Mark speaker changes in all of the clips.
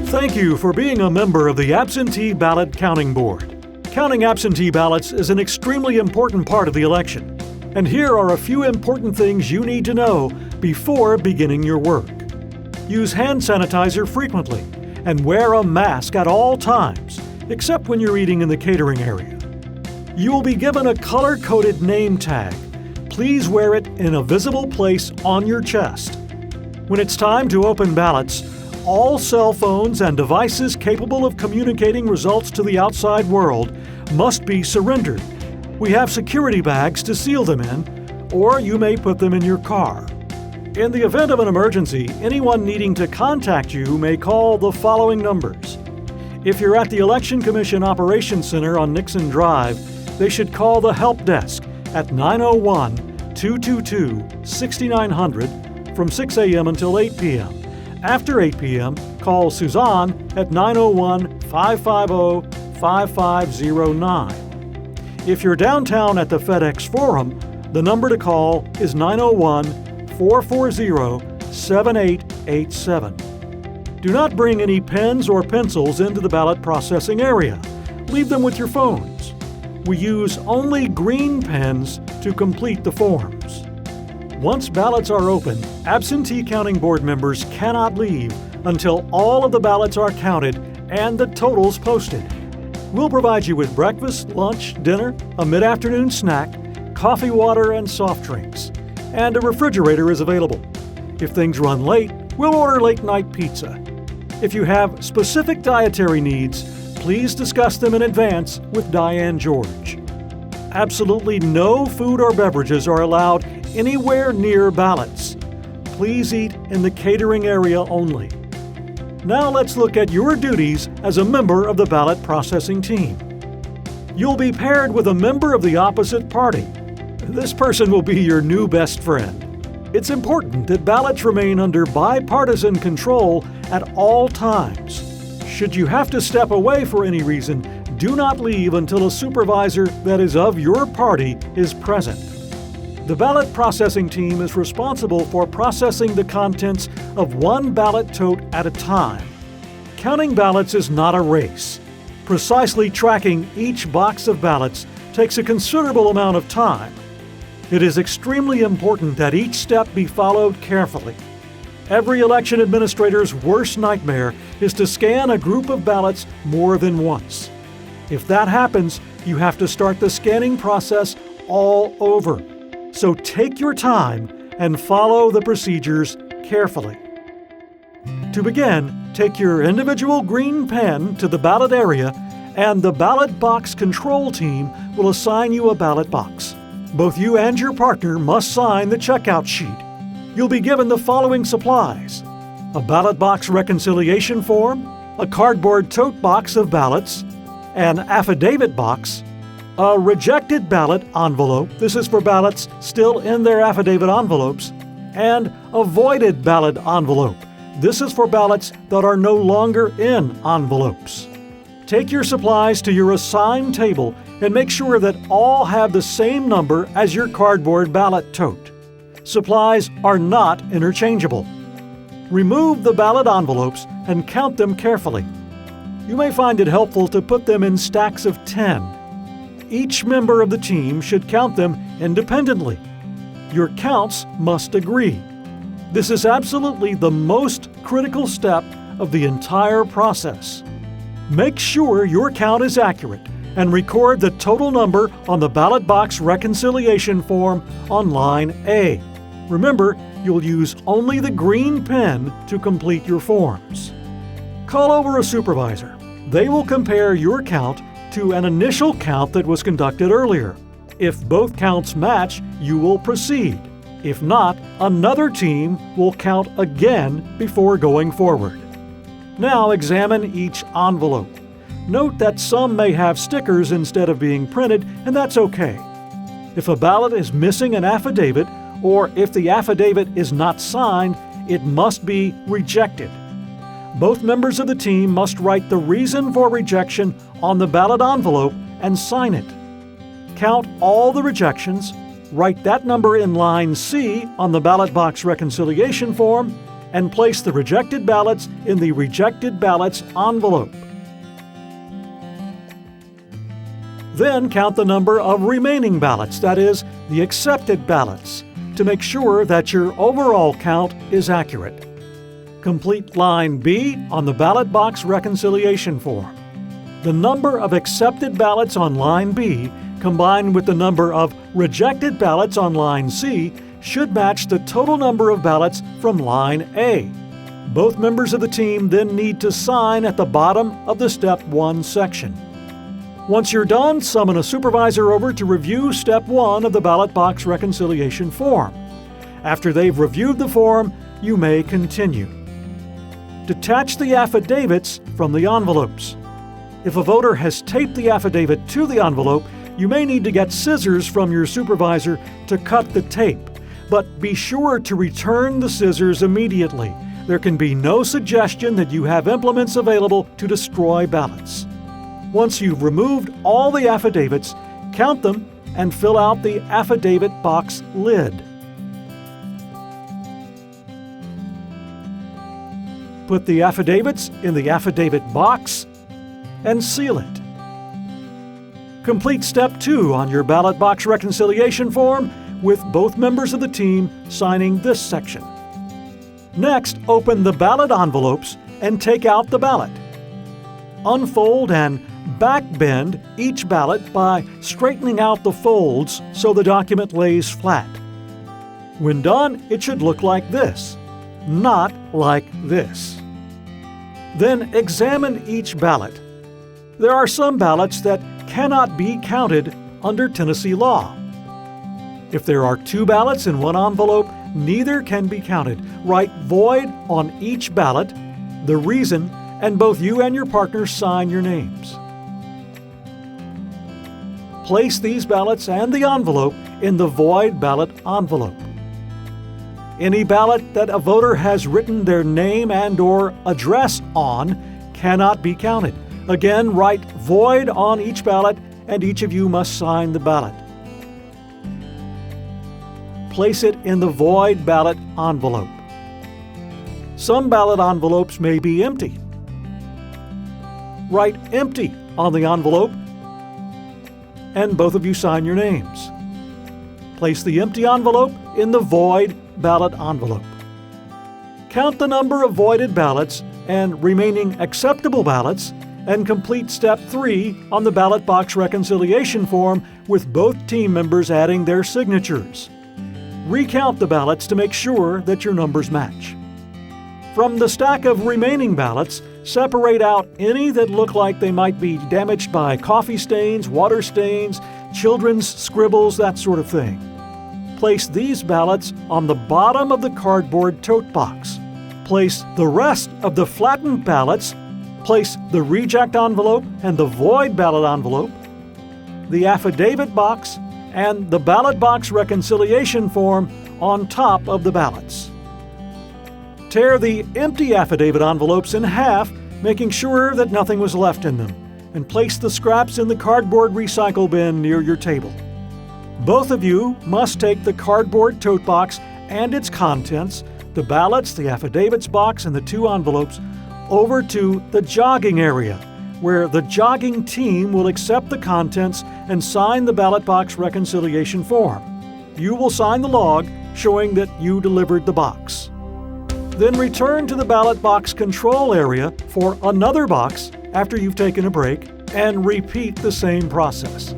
Speaker 1: Thank you for being a member of the Absentee Ballot Counting Board. Counting absentee ballots is an extremely important part of the election. And here are a few important things you need to know before beginning your work. Use hand sanitizer frequently and wear a mask at all times, except when you're eating in the catering area. You will be given a color-coded name tag. Please wear it in a visible place on your chest. When it's time to open ballots, all cell phones and devices capable of communicating results to the outside world must be surrendered. We have security bags to seal them in, or you may put them in your car. In the event of an emergency, anyone needing to contact you may call the following numbers. If you're at the Election Commission Operations Center on Nixon Drive, they should call the help desk at 901-222-6900 from 6 a.m. until 8 p.m. After 8 p.m., call Suzanne at 901-550-5509. If you're downtown at the FedEx Forum, the number to call is 901-440-7887. Do not bring any pens or pencils into the ballot processing area. Leave them with your phones. We use only green pens to complete the forms. Once ballots are open, absentee counting board members cannot leave until all of the ballots are counted and the totals posted. We'll provide you with breakfast, lunch, dinner, a mid-afternoon snack, coffee, water, and soft drinks. And a refrigerator is available. If things run late, we'll order late-night pizza. If you have specific dietary needs, please discuss them in advance with Diane George. Absolutely no food or beverages are allowed anywhere near ballots. Please eat in the catering area only. Now let's look at your duties as a member of the ballot processing team. You'll be paired with a member of the opposite party. This person will be your new best friend. It's important that ballots remain under bipartisan control at all times. Should you have to step away for any reason, do not leave until a supervisor that is of your party is present. The ballot processing team is responsible for processing the contents of one ballot tote at a time. Counting ballots is not a race. Precisely tracking each box of ballots takes a considerable amount of time. It is extremely important that each step be followed carefully. Every election administrator's worst nightmare is to scan a group of ballots more than once. If that happens, you have to start the scanning process all over. So take your time and follow the procedures carefully. To begin, take your individual green pen to the ballot area, and the ballot box control team will assign you a ballot box. Both you and your partner must sign the checkout sheet. You'll be given the following supplies: a ballot box reconciliation form, a cardboard tote box of ballots, an affidavit box, a rejected ballot envelope. This is for ballots still in their affidavit envelopes. And a voided ballot envelope. This is for ballots that are no longer in envelopes. Take your supplies to your assigned table and make sure that all have the same number as your cardboard ballot tote. Supplies are not interchangeable. Remove the ballot envelopes and count them carefully. You may find it helpful to put them in stacks of 10. Each member of the team should count them independently. Your counts must agree. This is absolutely the most critical step of the entire process. Make sure your count is accurate and record the total number on the ballot box reconciliation form on line A. Remember, you'll use only the green pen to complete your forms. Call over a supervisor. They will compare your count to an initial count that was conducted earlier. If both counts match, you will proceed. If not, another team will count again before going forward. Now examine each envelope. Note that some may have stickers instead of being printed, and that's okay. If a ballot is missing an affidavit, or if the affidavit is not signed, it must be rejected. Both members of the team must write the reason for rejection on the ballot envelope and sign it. Count all the rejections, write that number in line C on the ballot box reconciliation form, and place the rejected ballots in the rejected ballots envelope. Then count the number of remaining ballots, that is, the accepted ballots, to make sure that your overall count is accurate. Complete line B on the ballot box reconciliation form. The number of accepted ballots on line B combined with the number of rejected ballots on line C should match the total number of ballots from line A. Both members of the team then need to sign at the bottom of the Step 1 section. Once you're done, summon a supervisor over to review Step 1 of the ballot box reconciliation form. After they've reviewed the form, you may continue. Detach the affidavits from the envelopes. If a voter has taped the affidavit to the envelope, you may need to get scissors from your supervisor to cut the tape, but be sure to return the scissors immediately. There can be no suggestion that you have implements available to destroy ballots. Once you've removed all the affidavits, count them and fill out the affidavit box lid. Put the affidavits in the affidavit box and seal it. Complete Step 2 on your ballot box reconciliation form with both members of the team signing this section. Next, open the ballot envelopes and take out the ballot. Unfold and backbend each ballot by straightening out the folds so the document lays flat. When done, it should look like this, not like this. Then examine each ballot. There are some ballots that cannot be counted under Tennessee law. If there are 2 ballots in one envelope, neither can be counted. Write void on each ballot, the reason, and both you and your partner sign your names. Place these ballots and the envelope in the void ballot envelope. Any ballot that a voter has written their name and/or address on cannot be counted. Again, write void on each ballot, and each of you must sign the ballot. Place it in the void ballot envelope. Some ballot envelopes may be empty. Write empty on the envelope, and both of you sign your names. Place the empty envelope in the void ballot envelope. Count the number of voided ballots and remaining acceptable ballots, and complete Step 3 on the ballot box reconciliation form with both team members adding their signatures. Recount the ballots to make sure that your numbers match. From the stack of remaining ballots, separate out any that look like they might be damaged by coffee stains, water stains, children's scribbles, that sort of thing. Place these ballots on the bottom of the cardboard tote box. Place the rest of the flattened ballots. Place the reject envelope and the void ballot envelope, the affidavit box, and the ballot box reconciliation form on top of the ballots. Tear the empty affidavit envelopes in half, making sure that nothing was left in them, and place the scraps in the cardboard recycle bin near your table. Both of you must take the cardboard tote box and its contents, the ballots, the affidavits box, and the 2 envelopes, over to the jogging area, where the jogging team will accept the contents and sign the ballot box reconciliation form. You will sign the log showing that you delivered the box. Then return to the ballot box control area for another box after you've taken a break and repeat the same process.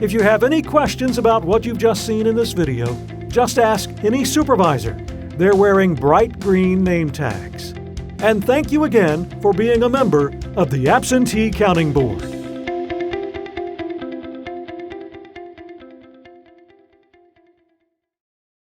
Speaker 1: If you have any questions about what you've just seen in this video, just ask any supervisor. They're wearing bright green name tags. And thank you again for being a member of the Absentee Counting Board.